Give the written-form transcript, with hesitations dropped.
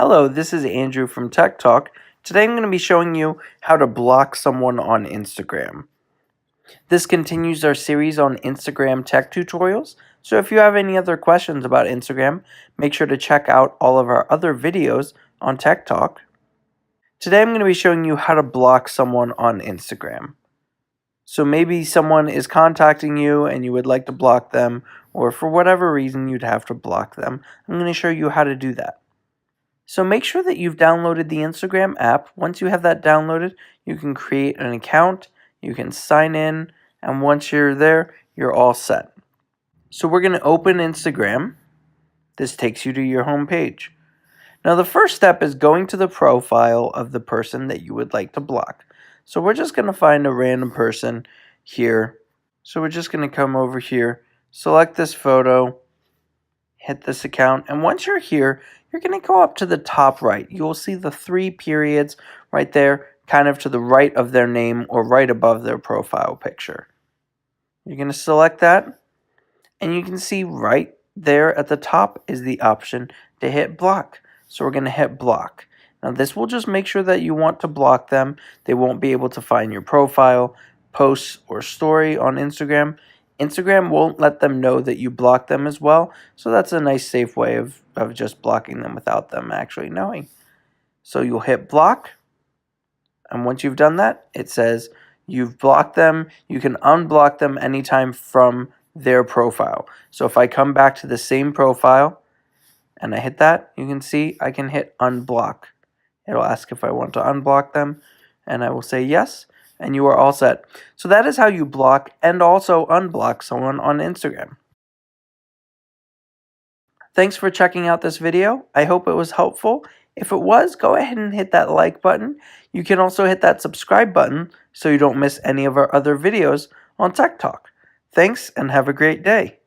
Hello, this is Andrew from Tech Talk. Today I'm going to be showing you how to block someone on Instagram. This continues our series on Instagram tech tutorials, so if you have any other questions about Instagram, make sure to check out all of our other videos on Tech Talk. Today I'm going to be showing you how to block someone on Instagram. So maybe someone is contacting you and you would like to block them, or for whatever reason you'd have to block them. I'm going to show you how to do that. So make sure that you've downloaded the Instagram app. Once you have that downloaded, you can create an account, you can sign in, and once you're there, you're all set. So we're going to open Instagram. This takes you to your home page. Now the first step is going to the profile of the person that you would like to block. So we're just going to find a random person here. So we're just going to come over here, select this photo, hit this account, and once you're here, you're going to go up to the top right. You'll see the 3 periods right there, kind of to the right of their name or right above their profile picture. You're going to select that, and you can see right there at the top is the option to hit block. So we're going to hit block. Now this will just make sure that you want to block them. They won't be able to find your profile, posts, or story on Instagram. Instagram won't let them know that you blocked them as well, so that's a nice safe way of just blocking them without them actually knowing. So you'll hit block, and once you've done that, it says you've blocked them. You can unblock them anytime from their profile. So if I come back to the same profile and I hit that, you can see I can hit unblock. It'll ask if I want to unblock them, and I will say yes, and you are all set. So that is how you block and also unblock someone on Instagram. Thanks for checking out this video. I hope it was helpful. If it was, go ahead and hit that like button. You can also hit that subscribe button so you don't miss any of our other videos on Tech Talk. Thanks, and have a great day.